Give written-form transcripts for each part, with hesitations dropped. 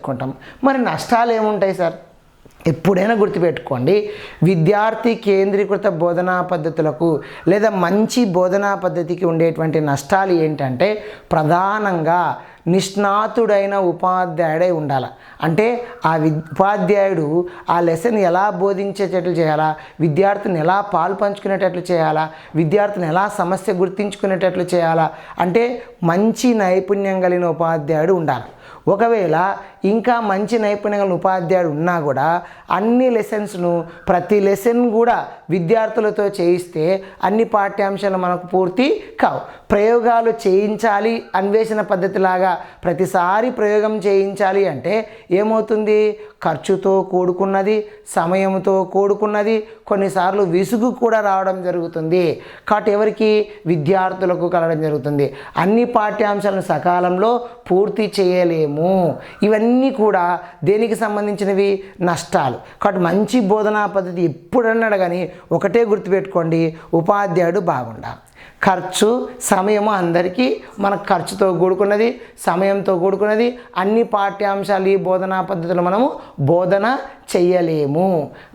కొంటాం. మరి నష్టాలు ఏముంటాయి సార్? ఎప్పుడైనా గుర్తుపెట్టుకోండి, విద్యార్థి కేంద్రీకృత బోధనా పద్ధతులకు లేదా మంచి బోధనా పద్ధతికి ఉండేటువంటి నష్టాలు ఏంటంటే ప్రధానంగా నిష్ణాతుడైన ఉపాధ్యాయుడై ఉండాలి. అంటే ఆ ఉపాధ్యాయుడు ఆ లెసన్ ఎలా బోధించేటట్లు చేయాలా, విద్యార్థిని ఎలా పాలు పంచుకునేటట్లు చేయాలా, విద్యార్థిని ఎలా సమస్య గుర్తించుకునేటట్లు చేయాలా, అంటే మంచి నైపుణ్యం కలిగిన ఉపాధ్యాయుడు ఉండాలి. ఒకవేళ ఇంకా మంచి నైపుణ్యం కలిగిన ఉపాధ్యాయుడు ఉన్నా కూడా అన్ని లెసన్స్ను ప్రతి లెసన్ కూడా విద్యార్థులతో చేయిస్తే అన్ని పాఠ్యాంశాలు మనకు పూర్తి కావు. ప్రయోగాలు చేయించాలి, అన్వేషణ పద్ధతిలాగా ప్రతిసారి ప్రయోగం చేయించాలి అంటే ఏమవుతుంది? ఖర్చుతో కూడుకున్నది, సమయంతో కూడుకున్నది, కొన్నిసార్లు విసుగు కూడా రావడం జరుగుతుంది. కాబట్టి ఎవరికి? విద్యార్థులకు కలగడం జరుగుతుంది. అన్ని పాఠ్యాంశాలను సకాలంలో పూర్తి చేయలేము. ఇవన్నీ కూడా దేనికి సంబంధించినవి? నష్టాలు. కాబట్టి మంచి బోధనా పద్ధతి ఎప్పుడన్నాడు కానీ ఒకటే గుర్తుపెట్టుకోండి, ఉపాధ్యాయుడు బాగుండాలి. ఖర్చు సమయము అందరికీ మనకు ఖర్చుతో కూడుకున్నది, సమయంతో కూడుకున్నది. అన్ని పాఠ్యాంశాలు ఈ బోధనా పద్ధతులు మనము బోధన చెయ్యలేము.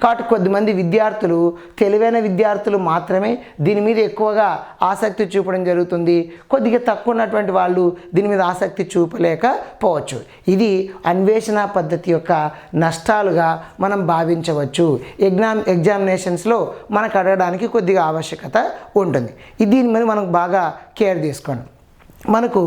కాబట్టి కొద్దిమంది విద్యార్థులు, తెలివైన విద్యార్థులు మాత్రమే దీని మీద ఎక్కువగా ఆసక్తి చూపడం జరుగుతుంది. కొద్దిగా తక్కువ ఉన్నటువంటి వాళ్ళు దీని మీద ఆసక్తి చూపలేకపోవచ్చు. ఇది అన్వేషణ పద్ధతి యొక్క నష్టాలుగా మనం భావించవచ్చు. ఎగ్జామినేషన్స్లో మనకు అడగడానికి కొద్దిగా ఆవశ్యకత ఉంటుంది. దీని మీద మనకు బాగా కేర్ తీసుకోండి. మనకు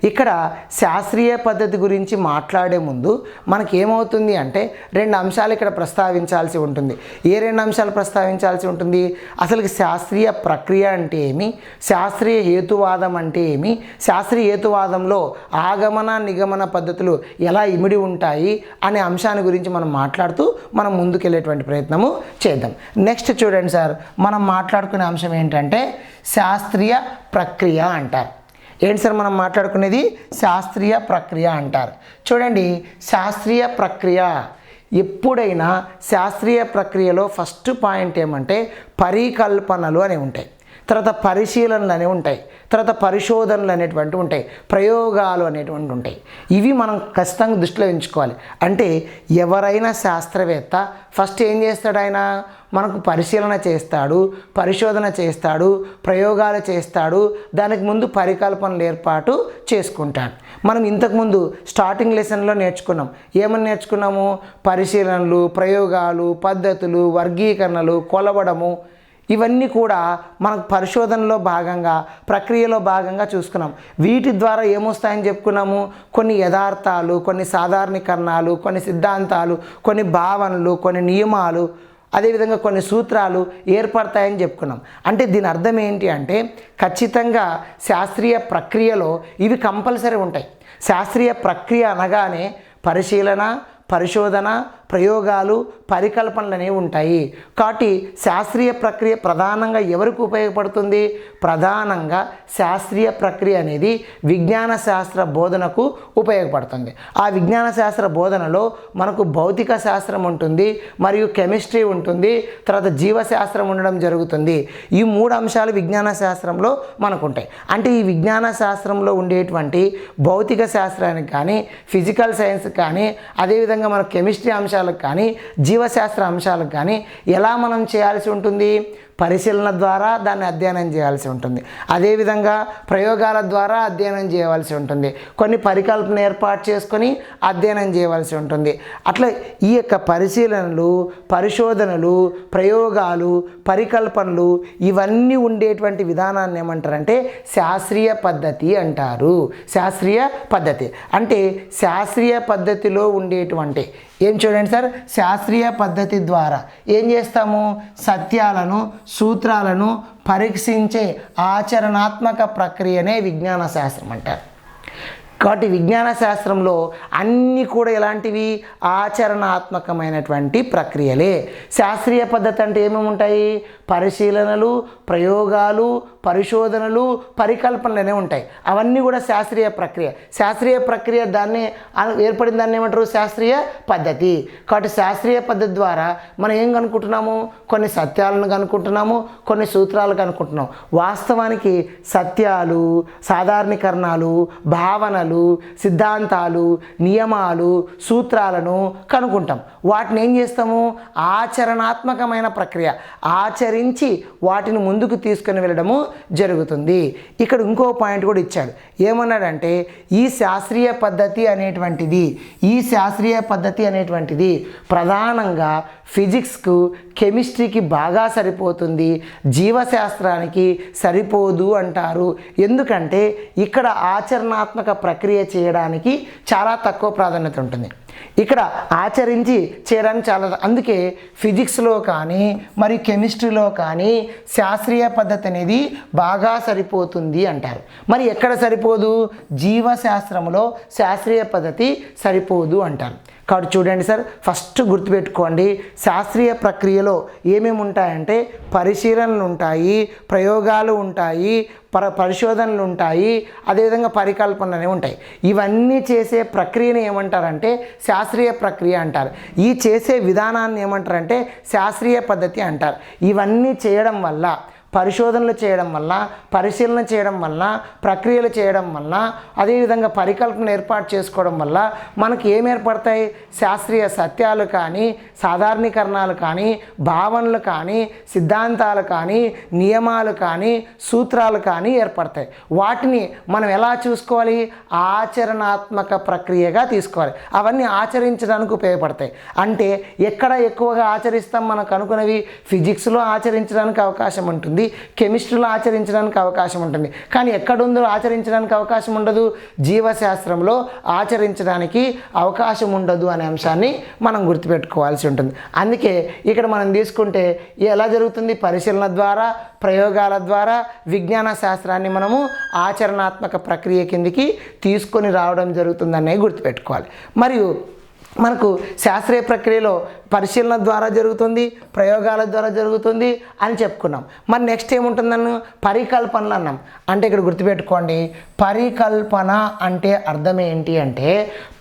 ఇక్కడ శాస్త్రీయ పద్ధతి గురించి మాట్లాడే ముందు మనకి ఏమవుతుంది అంటే రెండు అంశాలు ఇక్కడ ప్రస్తావించాల్సి ఉంటుంది. ఏ రెండు అంశాలు ప్రస్తావించాల్సి ఉంటుంది? అసలు శాస్త్రీయ ప్రక్రియ అంటే ఏమి, శాస్త్రీయ హేతువాదం అంటే ఏమి, శాస్త్రీయ హేతువాదంలో ఆగమన నిగమన పద్ధతులు ఎలా ఇమిడి ఉంటాయి అనే అంశాన్ని గురించి మనం మాట్లాడుతూ మనం ముందుకెళ్ళేటువంటి ప్రయత్నము చేద్దాం. నెక్స్ట్ చూడండి సార్, మనం మాట్లాడుకునే అంశం ఏంటంటే శాస్త్రీయ ప్రక్రియ అంటారు. ఏంటి సార్ మనం మాట్లాడుకునేది? శాస్త్రీయ ప్రక్రియ అంటారు. చూడండి, శాస్త్రీయ ప్రక్రియ ఎప్పుడైనా శాస్త్రీయ ప్రక్రియలో ఫస్ట్ పాయింట్ ఏమంటే పరికల్పనలు అనేవి ఉంటాయి, తర్వాత పరిశీలనలు అనేవి ఉంటాయి, తర్వాత పరిశోధనలు అనేటువంటివి ఉంటాయి, ప్రయోగాలు అనేటువంటివి ఉంటాయి. ఇవి మనం ఖచ్చితంగా దృష్టిలో ఉంచుకోవాలి. అంటే ఎవరైనా శాస్త్రవేత్త ఫస్ట్ ఏం చేస్తాడు? ఆయన మనకు పరిశీలన చేస్తాడు, పరిశోధన చేస్తాడు, ప్రయోగాలు చేస్తాడు, దానికి ముందు పరికల్పనలు ఏర్పాటు చేసుకుంటాడు. మనం ఇంతకుముందు స్టార్టింగ్ లెసన్లో నేర్చుకున్నాం. ఏమని నేర్చుకున్నాము? పరిశీలనలు, ప్రయోగాలు, పద్ధతులు, వర్గీకరణలు, కొలవడము, ఇవన్నీ కూడా మనకు పరిశోధనలో భాగంగా, ప్రక్రియలో భాగంగా చూసుకున్నాం. వీటి ద్వారా ఏమొస్తాయని చెప్పుకున్నాము? కొన్ని యథార్థాలు, కొన్ని సాధారణీకరణాలు, కొన్ని సిద్ధాంతాలు, కొన్ని భావనలు, కొన్ని నియమాలు, అదేవిధంగా కొన్ని సూత్రాలు ఏర్పడతాయని చెప్పుకున్నాం. అంటే దీని అర్థం ఏంటి అంటే ఖచ్చితంగా శాస్త్రీయ ప్రక్రియలో ఇవి కంపల్సరీ ఉంటాయి. శాస్త్రీయ ప్రక్రియ అనగానే పరిశీలన, పరిశోధన, ప్రయోగాలు, పరికల్పనలు అనేవి ఉంటాయి. కాబట్టి శాస్త్రీయ ప్రక్రియ ప్రధానంగా ఎవరికి ఉపయోగపడుతుంది? ప్రధానంగా శాస్త్రీయ ప్రక్రియ అనేది విజ్ఞాన శాస్త్ర బోధనకు ఉపయోగపడుతుంది. ఆ విజ్ఞాన శాస్త్ర బోధనలో మనకు భౌతిక శాస్త్రం ఉంటుంది, మరియు కెమిస్ట్రీ ఉంటుంది, తర్వాత జీవశాస్త్రం ఉండడం జరుగుతుంది. ఈ మూడు అంశాలు విజ్ఞాన శాస్త్రంలో మనకు ఉంటాయి. అంటే ఈ విజ్ఞాన శాస్త్రంలో ఉండేటువంటి భౌతిక శాస్త్రానికి కానీ, ఫిజికల్ సైన్స్ కానీ, అదేవిధంగా మన కెమిస్ట్రీ అంశాలకు కానీ, జీవశాస్త్ర అంశాలకు కానీ ఎలా మనం చేయాల్సి ఉంటుంది? పరిశీలన ద్వారా దాన్ని అధ్యయనం చేయాల్సి ఉంటుంది. అదేవిధంగా ప్రయోగాల ద్వారా అధ్యయనం చేయవలసి ఉంటుంది. కొన్ని పరికల్పన ఏర్పాటు చేసుకొని అధ్యయనం చేయవలసి ఉంటుంది. అట్లా ఈ యొక్క పరిశీలనలు, పరిశోధనలు, ప్రయోగాలు, పరికల్పనలు ఇవన్నీ ఉండేటువంటి విధానాన్ని ఏమంటారంటే శాస్త్రీయ పద్ధతి అంటారు. శాస్త్రీయ పద్ధతి అంటే శాస్త్రీయ పద్ధతిలో ఉండేటువంటి ఏం చూడండి సార్, శాస్త్రీయ పద్ధతి ద్వారా ఏం చేస్తాము? సత్యాలను, సూత్రాలను పరీక్షించే ఆచరణాత్మక ప్రక్రియనే విజ్ఞాన శాస్త్రం అంటారు. కాబట్టి విజ్ఞాన శాస్త్రంలో అన్నీ కూడా ఎలాంటివి? ఆచరణాత్మకమైనటువంటి ప్రక్రియలే. శాస్త్రీయ పద్ధతి అంటే ఏమేమి ఉంటాయి? పరిశీలనలు, ప్రయోగాలు, పరిశోధనలు పరికల్పనలనే ఉంటాయి. అవన్నీ కూడా శాస్త్రీయ ప్రక్రియ. శాస్త్రీయ ప్రక్రియ దాన్ని ఏర్పడిన దాన్ని ఏమంటారు? శాస్త్రీయ పద్ధతి. కాబట్టి శాస్త్రీయ పద్ధతి ద్వారా మనం ఏం కనుక్కుంటున్నాము? కొన్ని సత్యాలను కనుక్కుంటున్నాము, కొన్ని సూత్రాలు కనుక్కుంటున్నాం. వాస్తవానికి సత్యాలు, సాధారణీకరణాలు, భావనలు, సిద్ధాంతాలు, నియమాలు, సూత్రాలను కనుక్కుంటాం. వాటిని ఏం చేస్తాము? ఆచరణాత్మకమైన ప్రక్రియ, ఆచరించి వాటిని ముందుకు తీసుకుని వెళ్ళడము జరుగుతుంది. ఇక్కడ ఇంకో పాయింట్ కూడా ఇచ్చాడు. ఏమన్నాడంటే ఈ శాస్త్రీయ పద్ధతి అనేటువంటిది ప్రధానంగా ఫిజిక్స్కు, కెమిస్ట్రీకి బాగా సరిపోతుంది, జీవశాస్త్రానికి సరిపోదు అంటారు. ఎందుకంటే ఇక్కడ ఆచరణాత్మక ప్రక్రియ చేయడానికి చాలా తక్కువ ప్రాధాన్యత ఉంటుంది. ఇక్కడ ఆచరించి చేయడానికి అందుకే ఫిజిక్స్లో కానీ మరి కెమిస్ట్రీలో కానీ శాస్త్రీయ పద్ధతి అనేది బాగా సరిపోతుంది అంటారు. మరి ఎక్కడ సరిపోదు? జీవశాస్త్రంలో శాస్త్రీయ పద్ధతి సరిపోదు అంటారు. కాబట్టి చూడండి సార్, ఫస్ట్ గుర్తుపెట్టుకోండి, శాస్త్రీయ ప్రక్రియలో ఏమేమి ఉంటాయంటే పరిశీలనలు ఉంటాయి, ప్రయోగాలు ఉంటాయి, పరిశోధనలు ఉంటాయి, అదేవిధంగా పరికల్పనలు ఉంటాయి. ఇవన్నీ చేసే ప్రక్రియని ఏమంటారంటే శాస్త్రీయ ప్రక్రియ అంటారు. ఈ చేసే విధానాన్ని ఏమంటారంటే శాస్త్రీయ పద్ధతి అంటారు. ఇవన్నీ చేయడం వల్ల, పరిశోధనలు చేయడం వల్ల, పరిశీలన చేయడం వల్ల, ప్రక్రియలు చేయడం వల్ల, అదేవిధంగా పరికల్పన ఏర్పాటు చేసుకోవడం వల్ల మనకి ఏం ఏర్పడతాయి? శాస్త్రీయ సత్యాలు కానీ, సాధారణీకరణాలు కానీ, భావనలు కానీ, సిద్ధాంతాలు కానీ, నియమాలు కానీ, సూత్రాలు కానీ ఏర్పడతాయి. వాటిని మనం ఎలా చూసుకోవాలి? ఆచరణాత్మక ప్రక్రియగా తీసుకోవాలి. అవన్నీ ఆచరించడానికి ఉపయోగపడతాయి. అంటే ఎక్కడ ఎక్కువగా ఆచరిస్తాం? మనకు అనుకున్నవి ఫిజిక్స్లో ఆచరించడానికి అవకాశం ఉంటుంది, కెమిస్ట్రీలో ఆచరించడానికి అవకాశం ఉంటుంది. కానీ ఎక్కడుందో ఆచరించడానికి అవకాశం ఉండదు? జీవశాస్త్రంలో ఆచరించడానికి అవకాశం ఉండదు అనే అంశాన్ని మనం గుర్తుపెట్టుకోవాల్సి ఉంటుంది. అందుకే ఇక్కడ మనం తీసుకుంటే ఎలా జరుగుతుంది? పరిశీలన ద్వారా, ప్రయోగాల ద్వారా విజ్ఞాన శాస్త్రాన్ని మనము ఆచరణాత్మక ప్రక్రియ కిందికి తీసుకొని రావడం జరుగుతుందనే గుర్తుపెట్టుకోవాలి. మరియు మనకు శాస్త్రీయ ప్రక్రియలో పరిశీలన ద్వారా జరుగుతుంది, ప్రయోగాల ద్వారా జరుగుతుంది అని చెప్పుకున్నాం. మరి నెక్స్ట్ ఏముంటుందన్న? పరికల్పనలు అన్నాం. అంటే ఇక్కడ గుర్తుపెట్టుకోండి, పరికల్పన అంటే అర్థం ఏంటి అంటే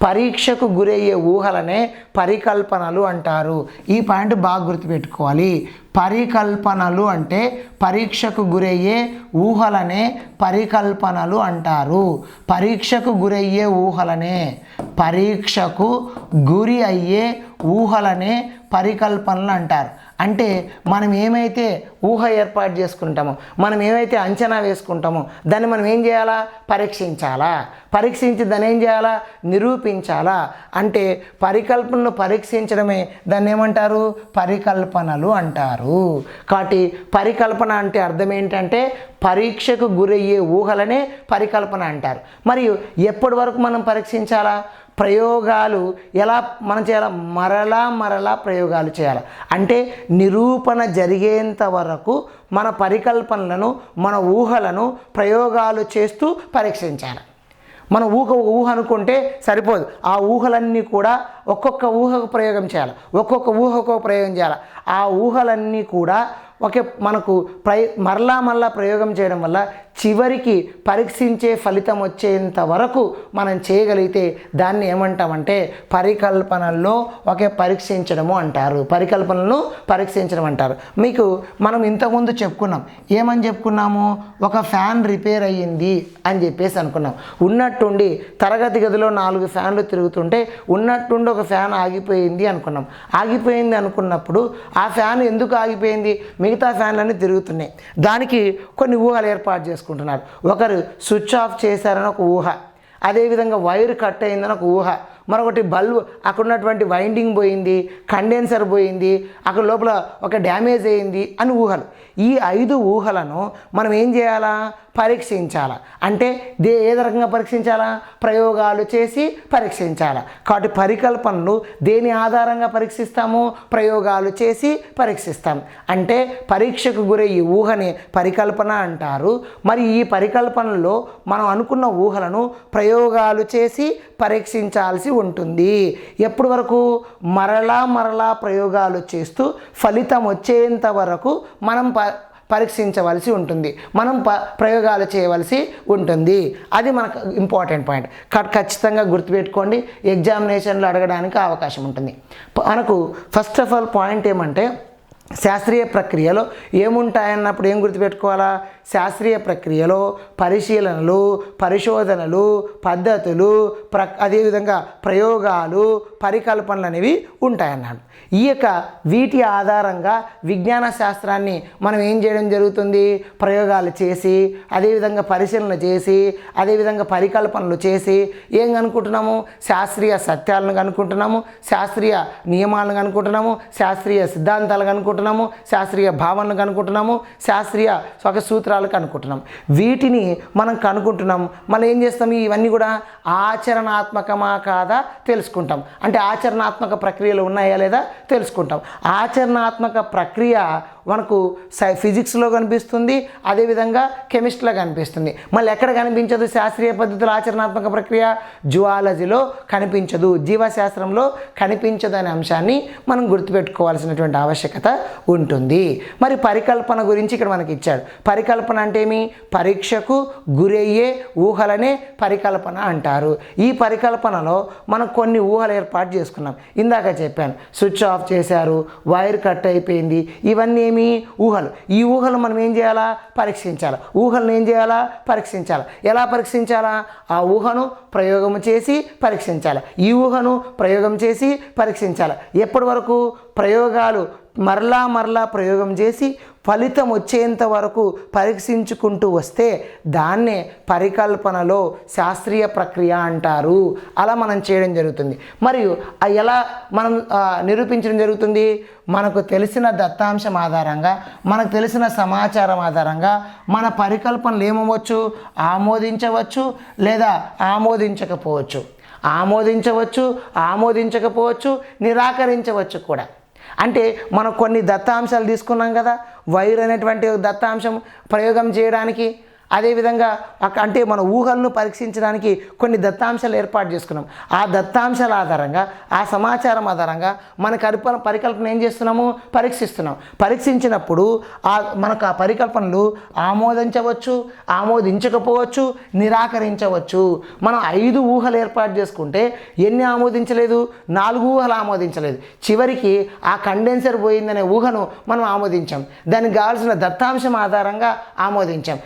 పరీక్షకు గురయ్యే ఊహలనే పరికల్పనలు అంటారు. ఈ పాయింట్ బాగా గుర్తుపెట్టుకోవాలి. పరికల్పనలు అంటే పరీక్షకు గురయ్యే ఊహలనే పరికల్పనలు అంటారు. పరీక్షకు గురయ్యే ఊహలనే, పరీక్షకు గురి అయ్యే ఊహలనే పరికల్పనలు అంటారు. అంటే మనం ఏమైతే ఊహ ఏర్పాటు చేసుకుంటామో, మనం ఏమైతే అంచనా వేసుకుంటామో దాన్ని మనం ఏం చేయాలా? పరీక్షించాలా. పరీక్షించి దాన్ని ఏం చేయాలా? నిరూపించాలా. అంటే పరికల్పనను పరీక్షించడమే దాన్ని ఏమంటారు? పరికల్పనలు అంటారు. కాబట్టి పరికల్పన అంటే అర్థం ఏంటంటే పరీక్షకు గురయ్యే ఊహలనే పరికల్పన అంటారు. మరియు ఎప్పటి వరకు మనం పరీక్షించాలా? ప్రయోగాలు ఎలా మనం చేయాలి? మరలా ప్రయోగాలు చేయాలి. అంటే నిరూపణ జరిగేంత వరకు మన పరికల్పనలను, మన ఊహలను ప్రయోగాలు చేస్తూ పరీక్షించాలి. మనం ఊహ అనుకుంటే సరిపోదు. ఆ ఊహలన్నీ కూడా ఒక్కొక్క ఊహకు ప్రయోగం చేయాలి, ఒక్కొక్క ఊహకు ప్రయోగం చేయాలి. ఆ ఊహలన్నీ కూడా మనకు మరలా ప్రయోగం చేయడం వల్ల చివరికి పరీక్షించే ఫలితం వచ్చేంత వరకు మనం చేయగలిగితే దాన్ని ఏమంటామంటే పరికల్పనల్లో పరీక్షించడము అంటారు. పరికల్పనలను పరీక్షించడం అంటారు. మీకు మనం ఇంతకుముందు చెప్పుకున్నాం. ఏమని చెప్పుకున్నాము? ఒక ఫ్యాన్ రిపేర్ అయ్యింది అని చెప్పేసి అనుకున్నాం. ఉన్నట్టుండి తరగతి గదిలో 4 ఫ్యాన్లు తిరుగుతుంటే ఉన్నట్టుండి ఒక ఫ్యాన్ ఆగిపోయింది అనుకున్నాం. ఆగిపోయింది అనుకున్నప్పుడు ఆ ఫ్యాన్ ఎందుకు ఆగిపోయింది? మిగతా ఫ్యాన్లన్నీ తిరుగుతున్నాయి. దానికి కొన్ని ఊహలు ఏర్పాటు చేసుకుంటున్నారు. ఒకరు స్విచ్ ఆఫ్ చేశారని ఒక ఊహ, అదేవిధంగా వైర్ కట్ అయిందని ఒక ఊహ, మరొకటి బల్బు అక్కడ ఉన్నటువంటి వైండింగ్ పోయింది, కండెన్సర్ పోయింది, అక్కడ లోపల ఒక డ్యామేజ్ అయింది అని ఊహలు. ఈ 5 ఊహలను మనం ఏం చేయాలా? పరీక్షించాలా. అంటే ఏ రకంగా పరీక్షించాలా? ప్రయోగాలు చేసి పరీక్షించాలా. కాబట్టి పరికల్పనలు దేని ఆధారంగా పరీక్షిస్తాము? ప్రయోగాలు చేసి పరీక్షిస్తాం. అంటే పరీక్షకు గురయ్యే ఊహని పరికల్పన అంటారు. మరి ఈ పరికల్పనలో మనం అనుకున్న ఊహలను ప్రయోగాలు చేసి పరీక్షించాల్సి ఉంటుంది. ఎప్పటి వరకు? మరలా ప్రయోగాలు చేస్తూ ఫలితం వచ్చేంత వరకు మనం పరీక్షించవలసి ఉంటుంది, మనం ప్రయోగాలు చేయవలసి ఉంటుంది. అది మనకు ఇంపార్టెంట్ పాయింట్. ఖచ్చితంగా గుర్తుపెట్టుకోండి, ఎగ్జామినేషన్లో అడగడానికి అవకాశం ఉంటుంది. మనకు ఫస్ట్ ఆఫ్ ఆల్ పాయింట్ ఏమంటే శాస్త్రీయ ప్రక్రియలో ఏముంటాయన్నప్పుడు ఏం గుర్తుపెట్టుకోవాలా? శాస్త్రీయ ప్రక్రియలో పరిశీలనలు, పరిశోధనలు, పద్ధతులు, అదేవిధంగా ప్రయోగాలు, పరికల్పనలు అనేవి ఉంటాయన్నాడు. వీటి ఆధారంగా విజ్ఞాన శాస్త్రాన్ని మనం ఏం చేయడం జరుగుతుంది? ప్రయోగాలు చేసి, అదేవిధంగా పరిశీలన చేసి, అదేవిధంగా పరికల్పనలు చేసి ఏం కనుక్కుంటున్నాము? శాస్త్రీయ సత్యాలను కనుక్కుంటున్నాము, శాస్త్రీయ నియమాలను కనుక్కుంటున్నాము, శాస్త్రీయ సిద్ధాంతాలు కనుక్కుంటున్నాము, శాస్త్రీయ భావనలు కనుక్కుంటున్నాము, శాస్త్రీయ ఒక సూత్రాలు కనుక్కుంటున్నాం. వీటిని మనం కనుక్కుంటున్నాం. మళ్ళీ ఏం చేస్తాం? ఇవన్నీ కూడా ఆచరణాత్మకమా కాదా తెలుసుకుంటాం. అంటే ఆచరణాత్మక ప్రక్రియలు ఉన్నాయా లేదా తెలుసుకుంటాం. ఆచరణాత్మక ప్రక్రియ మనకు ఫిజిక్స్లో కనిపిస్తుంది, అదేవిధంగా కెమిస్ట్రీలో కనిపిస్తుంది. మళ్ళీ ఎక్కడ కనిపించదు శాస్త్రీయ పద్ధతుల ఆచరణాత్మక ప్రక్రియ? జువాలజీలో కనిపించదు, జీవశాస్త్రంలో కనిపించదు అనే అంశాన్ని మనం గుర్తుపెట్టుకోవాల్సినటువంటి ఆవశ్యకత ఉంటుంది. మరి పరికల్పన గురించి ఇక్కడ మనకి ఇచ్చాడు. పరికల్పన అంటే ఏమి? పరీక్షకు గురయ్యే ఊహలనే పరికల్పన అంటారు. ఈ పరికల్పనలో మనం కొన్ని ఊహలు ఏర్పాటు చేసుకున్నాం. ఇందాక చెప్పాను, స్విచ్ ఆఫ్ చేశారు, వైర్ కట్ అయిపోయింది, ఇవన్నీ ఊహలు. ఈ ఊహలు మనం ఏం చేయాలా? పరీక్షించాలి. ఊహలను ఏం చేయాలా? పరీక్షించాలి. ఎలా పరీక్షించాలా? ఆ ఊహను ప్రయోగం చేసి పరీక్షించాలి, ఈ ఊహను ప్రయోగం చేసి పరీక్షించాలి. ఎప్పటి వరకు? ప్రయోగాలు మరలా ప్రయోగం చేసి ఫలితం వచ్చేంత వరకు పరీక్షించుకుంటూ వస్తే దాన్నే పరికల్పనలో శాస్త్రీయ ప్రక్రియ అంటారు. అలా మనం చేయడం జరుగుతుంది. మరియు ఎలా మనం నిరూపించడం జరుగుతుంది? మనకు తెలిసిన దత్తాంశం ఆధారంగా, మనకు తెలిసిన సమాచారం ఆధారంగా మన పరికల్పనలు ఏమవచ్చు? ఆమోదించవచ్చు లేదా ఆమోదించకపోవచ్చు, ఆమోదించకపోవచ్చు, నిరాకరించవచ్చు కూడా. అంటే మనం కొన్ని దత్తాంశాలు తీసుకున్నాం కదా, వైర్ అనేటువంటి దత్తాంశం ప్రయోగం చేయడానికి, అదేవిధంగా అంటే మన ఊహలను పరీక్షించడానికి కొన్ని దత్తాంశాలు ఏర్పాటు చేసుకున్నాం. ఆ దత్తాంశాల ఆధారంగా, ఆ సమాచారం ఆధారంగా మన పరికల్పన ఏం చేస్తున్నాము? పరీక్షిస్తున్నాం. పరీక్షించినప్పుడు మనకు ఆ పరికల్పనలు ఆమోదించవచ్చు, ఆమోదించకపోవచ్చు, నిరాకరించవచ్చు. మనం 5 ఊహలు ఏర్పాటు చేసుకుంటే ఎన్ని ఆమోదించలేదు? 4 ఊహలు ఆమోదించలేదు. చివరికి ఆ కండెన్సర్ పోయిందనే ఊహను మనం ఆమోదించాం. దానికి కావాల్సిన దత్తాంశం ఆధారంగా ఆమోదించాం,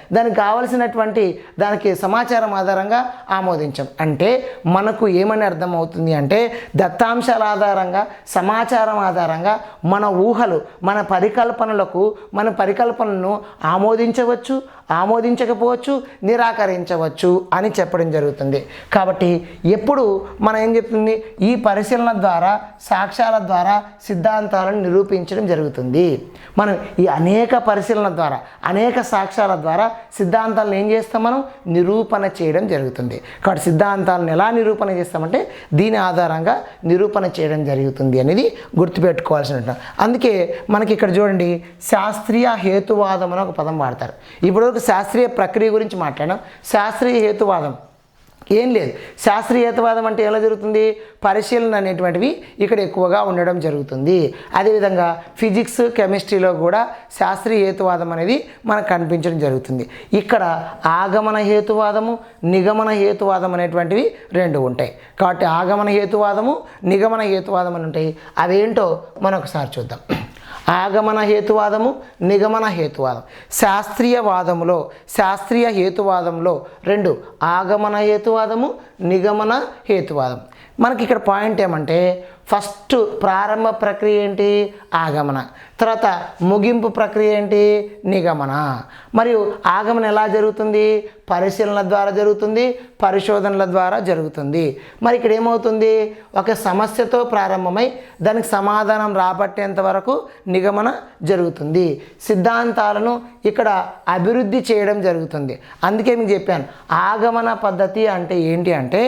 దానికి సమాచారం ఆధారంగా ఆమోదించాం. అంటే మనకు ఏమని అర్థమవుతుంది అంటే దత్తాంశాల ఆధారంగా, సమాచారం ఆధారంగా మన ఊహలు, మన పరికల్పనలను ఆమోదించవచ్చు, ఆమోదించకపోవచ్చు, నిరాకరించవచ్చు అని చెప్పడం జరుగుతుంది. కాబట్టి ఎప్పుడు మనం ఏం చెప్తుంది? ఈ పరిశీలన ద్వారా, సాక్ష్యాల ద్వారా సిద్ధాంతాలను నిరూపించడం జరుగుతుంది. మనం ఈ అనేక పరిశీలన ద్వారా, అనేక సాక్ష్యాల ద్వారా సిద్ధాంతాలను ఏం చేస్తాం? మనం నిరూపణ చేయడం జరుగుతుంది. కాబట్టి సిద్ధాంతాలను ఎలా నిరూపణ చేస్తామంటే దీని ఆధారంగా నిరూపణ చేయడం జరుగుతుంది అనేది గుర్తుపెట్టుకోవాల్సిన. అందుకే మనకి ఇక్కడ చూడండి, శాస్త్రీయ హేతువాదం అని ఒక పదం వాడతారు. ఇప్పుడు శాస్త్రీయ ప్రక్రియ గురించి మాట్లాడాం. శాస్త్రీయ హేతువాదం ఏం లేదు. శాస్త్రీయ హేతువాదం అంటే ఎలా జరుగుతుంది? పరిశీలన అనేటువంటివి ఇక్కడ ఎక్కువగా ఉండడం జరుగుతుంది. అదేవిధంగా ఫిజిక్స్, కెమిస్ట్రీలో కూడా శాస్త్రీయ హేతువాదం అనేది మనకు కనిపించడం జరుగుతుంది. ఇక్కడ ఆగమన హేతువాదము, నిగమన హేతువాదం అనేటువంటివి 2 ఉంటాయి. కాబట్టి ఆగమన హేతువాదము, నిగమన హేతువాదం అని ఉంటాయి. అవేంటో మనం ఒకసారి చూద్దాం. ఆగమన హేతువాదము, నిగమన హేతువాదం. శాస్త్రీయ హేతువాదంలో 2, ఆగమన హేతువాదము, నిగమన హేతువాదం. మనకి ఇక్కడ పాయింట్ ఏమంటే ఫస్ట్ ప్రారంభ ప్రక్రియ ఏంటి? ఆగమన. తర్వాత ముగింపు ప్రక్రియ ఏంటి? నిగమన. మరియు ఆగమన ఎలా జరుగుతుంది? పరిశీలన ద్వారా జరుగుతుంది, పరిశోధనల ద్వారా జరుగుతుంది. మరి ఇక్కడ ఏమవుతుంది? ఒక సమస్యతో ప్రారంభమై దానికి సమాధానం రాబట్టేంత వరకు నిగమన జరుగుతుంది. సిద్ధాంతాలను ఇక్కడ అభివృద్ధి చేయడం జరుగుతుంది. అందుకే మీకు చెప్పాను, ఆగమన పద్ధతి అంటే ఏంటి అంటే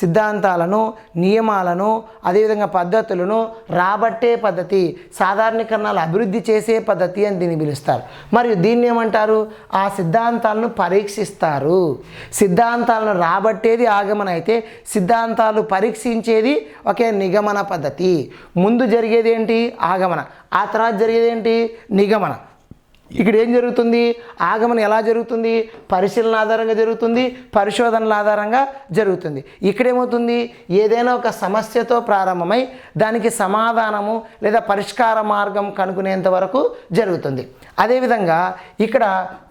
సిద్ధాంతాలను, నియమాలను, అదేవిధంగా పద్ధతులను రాబట్టే పద్ధతి, సాధారణీకరణాలు అభివృద్ధి చేసే పద్ధతి అని దీన్ని పిలుస్తారు. మరియు దీన్ని ఏమంటారు? ఆ సిద్ధాంతాలను పరీక్షిస్తారు. సిద్ధాంతాలను రాబట్టేది ఆగమన అయితే, సిద్ధాంతాలు పరీక్షించేది ఒకే నిగమన పద్ధతి. ముందు జరిగేది ఏంటి? ఆగమన. ఆ తర్వాత జరిగేది ఏంటి? నిగమన. ఇక్కడ ఏం జరుగుతుంది? ఆగమనం ఎలా జరుగుతుంది? పరిశీలన ఆధారంగా జరుగుతుంది, పరిశోధనల ఆధారంగా జరుగుతుంది. ఇక్కడేమవుతుంది? ఏదైనా ఒక సమస్యతో ప్రారంభమై దానికి సమాధానము లేదా పరిష్కార మార్గం కనుక్కునేంత వరకు జరుగుతుంది. అదేవిధంగా ఇక్కడ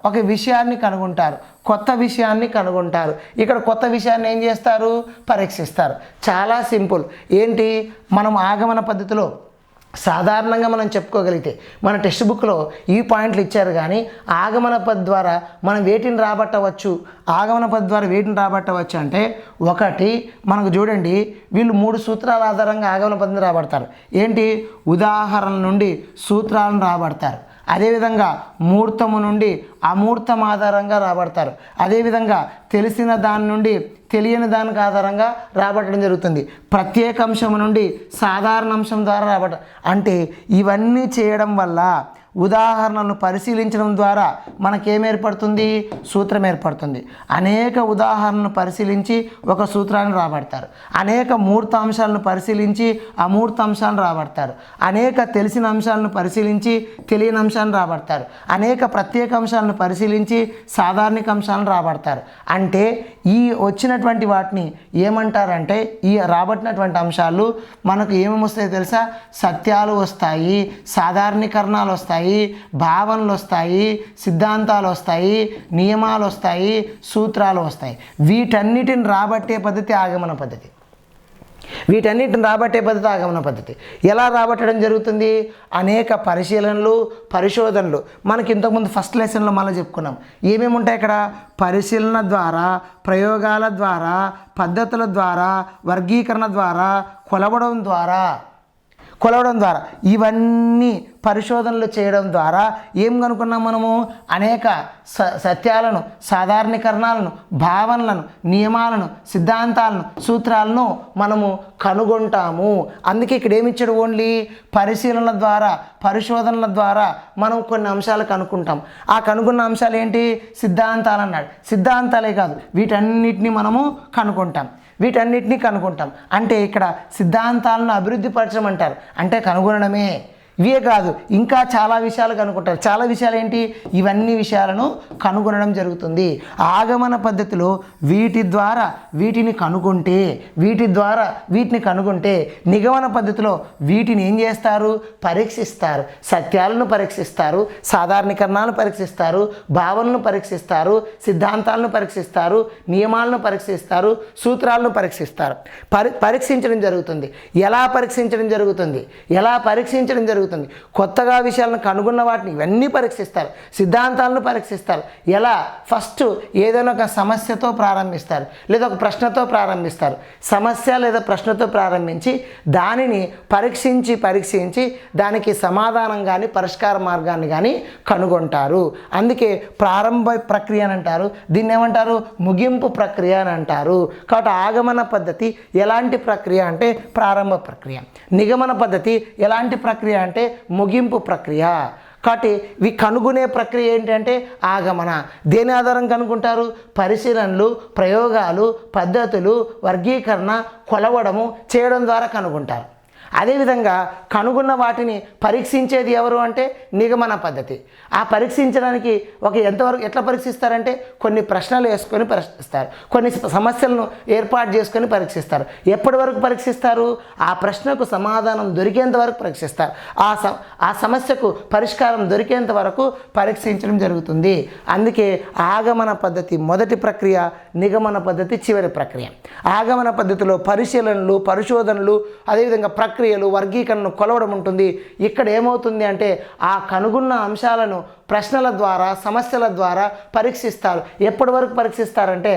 ఒక విషయాన్ని కనుగొంటారు, కొత్త విషయాన్ని కనుగొంటారు. ఇక్కడ కొత్త విషయాన్ని ఏం చేస్తారు? పరీక్షిస్తారు. చాలా సింపుల్. ఏంటి? మనం ఆగమన పద్ధతిలో సాధారణంగా మనం చెప్పుకోగలిగితే మన టెక్స్ట్ బుక్లో ఈ పాయింట్లు ఇచ్చారు, కానీ ఆగమన పద్ధతి ద్వారా మనం వేటిని రాబట్టవచ్చు? ఆగమన పద్ధతి ద్వారా వేటిని రాబట్టవచ్చు అంటే, ఒకటి మనకు చూడండి, వీళ్ళు 3 సూత్రాల ఆధారంగా ఆగమన పద్ధతిని రాబడతారు. ఏంటి? ఉదాహరణ నుండి సూత్రాలను రాబడతారు. అదేవిధంగా మూర్తము నుండి అమూర్తం ఆధారంగా రాబడతారు. అదేవిధంగా తెలిసిన దాని నుండి తెలియని దానికి ఆధారంగా రాబట్టడం జరుగుతుంది. ప్రత్యేక అంశం నుండి సాధారణ అంశం ద్వారా రాబట్ట. అంటే ఇవన్నీ చేయడం వల్ల ఉదాహరణలను పరిశీలించడం ద్వారా మనకేం ఏర్పడుతుంది? సూత్రం ఏర్పడుతుంది. అనేక ఉదాహరణలను పరిశీలించి ఒక సూత్రాన్ని రాబడతారు. అనేక మూర్త అంశాలను పరిశీలించి అమూర్త అంశాలను రాబడతారు. అనేక తెలిసిన అంశాలను పరిశీలించి తెలియని అంశాలను రాబడతారు. అనేక ప్రత్యేక అంశాలను పరిశీలించి సాధారణిక అంశాలను రాబడతారు. అంటే ఈ వచ్చినటువంటి వాటిని ఏమంటారంటే, ఈ రాబట్టినటువంటి అంశాలు మనకు ఏమేమి వస్తాయో తెలుసా? సత్యాలు వస్తాయి, సాధారణీకరణాలు వస్తాయి, భావనలు వస్తాయి, సిద్ధాంతాలు వస్తాయి, నియమాలు వస్తాయి, సూత్రాలు వస్తాయి. వీటన్నిటిని రాబట్టే పద్ధతి ఆగమన పద్ధతి. వీటన్నిటిని రాబట్టే పద్ధతి ఆగమన పద్ధతి. ఎలా రాబట్టడం జరుగుతుంది? అనేక పరిశీలనలు, పరిశోధనలు. మనకి ఇంతకుముందు ఫస్ట్ లెసన్లో మళ్ళీ చెప్పుకున్నాం. ఏమేమి ఉంటాయి ఇక్కడ? పరిశీలన ద్వారా, ప్రయోగాల ద్వారా, పద్ధతుల ద్వారా, వర్గీకరణ ద్వారా, కొలవడం ద్వారా ఇవన్నీ పరిశోధనలు చేయడం ద్వారా ఏం కనుక్కున్నాం మనము? అనేక సత్యాలను, సాధారణీకరణాలను, భావనలను, నియమాలను, సిద్ధాంతాలను, సూత్రాలను మనము కనుగొంటాము. అందుకే ఇక్కడ ఏమిచ్చాడు? ఓన్లీ పరిశీలనల ద్వారా, పరిశోధనల ద్వారా మనం కొన్ని అంశాలు కనుక్కుంటాం. ఆ కనుగొన్న అంశాలు ఏంటి? సిద్ధాంతాలు అన్నాడు. సిద్ధాంతాలే కాదు, వీటన్నిటిని మనము కనుక్కుంటాం. అంటే ఇక్కడ సిద్ధాంతాలను అభివృద్ధి పరచమంటారు. అంటే కనుగొనడమే. ఇవే కాదు, ఇంకా చాలా విషయాలు కనుక్కుంటారు. చాలా విషయాలు ఏంటి? ఇవన్నీ విషయాలను కనుగొనడం జరుగుతుంది. ఆగమన పద్ధతిలో వీటి ద్వారా వీటిని కనుగొంటే నిగమన పద్ధతిలో వీటిని ఏం చేస్తారు? పరీక్షిస్తారు. సత్యాలను పరీక్షిస్తారు, సాధారణీకరణాలను పరీక్షిస్తారు, భావనలను పరీక్షిస్తారు, సిద్ధాంతాలను పరీక్షిస్తారు, నియమాలను పరీక్షిస్తారు, సూత్రాలను పరీక్షిస్తారు. పరీక్షించడం జరుగుతుంది. ఎలా పరీక్షించడం జరుగుతుంది? కొత్తగా విషయాలను కనుగొన్న వాటిని ఇవన్నీ పరీక్షిస్తారు. సిద్ధాంతాలను పరీక్షిస్తారు. ఎలా? ఫస్ట్ ఏదైనా ఒక సమస్యతో ప్రారంభిస్తారు, లేదా ఒక ప్రశ్నతో ప్రారంభిస్తారు. సమస్య లేదా ప్రశ్నతో ప్రారంభించి దానిని పరీక్షించి దానికి సమాధానం కానీ పరిష్కార మార్గాన్ని కానీ కనుగొంటారు. అందుకే ప్రారంభ ప్రక్రియ అని అంటారు. దీన్ని ఏమంటారు? ముగింపు ప్రక్రియ అని అంటారు. కాబట్టి ఆగమన పద్ధతి ఎలాంటి ప్రక్రియ అంటే ప్రారంభ ప్రక్రియ. నిగమన పద్ధతి ఎలాంటి ప్రక్రియ అంటే ముగింపు ప్రక్రియ. కాబట్టి ఇవి కనుగొనే ప్రక్రియ ఏంటంటే ఆగమన. దేని ఆధారం కనుక్కుంటారు? పరిశీలనలు, ప్రయోగాలు, పద్ధతులు, వర్గీకరణ, కొలవడము చేయడం ద్వారా కనుగొంటారు. అదేవిధంగా కనుగొన్న వాటిని పరీక్షించేది ఎవరు అంటే నిగమన పద్ధతి. ఆ పరీక్షించడానికి ఎట్లా పరీక్షిస్తారంటే కొన్ని ప్రశ్నలు వేసుకొని పరీక్షిస్తారు, కొన్ని సమస్యలను ఏర్పాటు చేసుకొని పరీక్షిస్తారు. ఎప్పటి వరకు పరీక్షిస్తారు? ఆ ప్రశ్నకు సమాధానం దొరికేంత వరకు పరీక్షిస్తారు. ఆ సమస్యకు పరిష్కారం దొరికేంత వరకు పరీక్షించడం జరుగుతుంది. అందుకే ఆగమన పద్ధతి మొదటి ప్రక్రియ, నిగమన పద్ధతి చివరి ప్రక్రియ. ఆగమన పద్ధతిలో పరిశీలనలు, పరిశోధనలు, అదేవిధంగా ప్రక్రియలు, వర్గీకరణను కొలవడం ఉంటుంది. ఇక్కడ ఏమవుతుంది అంటే ఆ కనుగొన్న అంశాలను ప్రశ్నల ద్వారా, సమస్యల ద్వారా పరీక్షిస్తారు. ఎప్పటి వరకు పరీక్షిస్తారంటే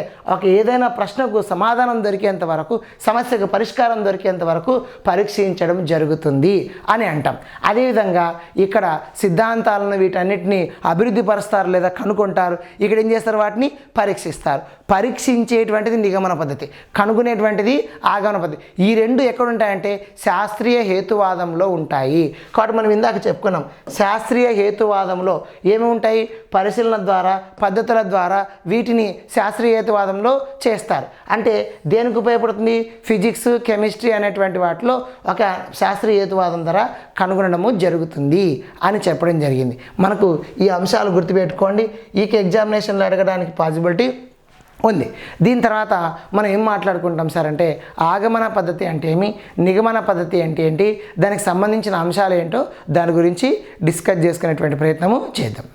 ఏదైనా ప్రశ్నకు సమాధానం దొరికేంత వరకు, సమస్యకు పరిష్కారం దొరికేంత వరకు పరీక్షించడం జరుగుతుంది అని అంటాం. అదేవిధంగా ఇక్కడ సిద్ధాంతాలను వీటన్నిటిని అభివృద్ధి పరుస్తారు లేదా కనుక్కుంటారు. ఇక్కడ ఏం చేస్తారు? వాటిని పరీక్షిస్తారు. పరీక్షించేటువంటిది నిగమన పద్ధతి, కనుగొనేటువంటిది ఆగమన పద్ధతి. ఈ రెండు ఎక్కడ ఉంటాయంటే శాస్త్రీయ హేతువాదంలో ఉంటాయి. కాబట్టి మనం ఇందాక చెప్పుకున్నాం, శాస్త్రీయ హేతువాదంలో ఏమి ఉంటాయి? పరిశీలన ద్వారా, పద్ధతుల ద్వారా వీటిని శాస్త్రీయతవాదంలో చేస్తారు. అంటే దేనికి ఉపయోగపడుతుంది? ఫిజిక్స్, కెమిస్ట్రీ అనేటువంటి వాటిలో ఒక శాస్త్రీయతవాదం ద్వారా కనుగొనడము జరుగుతుంది అని చెప్పడం జరిగింది. మనకు ఈ అంశాలు గుర్తుపెట్టుకోండి. ఈ ఎగ్జామినేషన్లో అడగడానికి పాసిబిలిటీ ఉంది. దీని తర్వాత మనం ఏం మాట్లాడుకుంటాం సార్ అంటే ఆగమన పద్ధతి అంటే ఏమి, నిగమన పద్ధతి అంటే ఏంటి, దానికి సంబంధించిన అంశాలు ఏంటో దాని గురించి డిస్కస్ చేసుకునేటువంటి ప్రయత్నము చేద్దాం.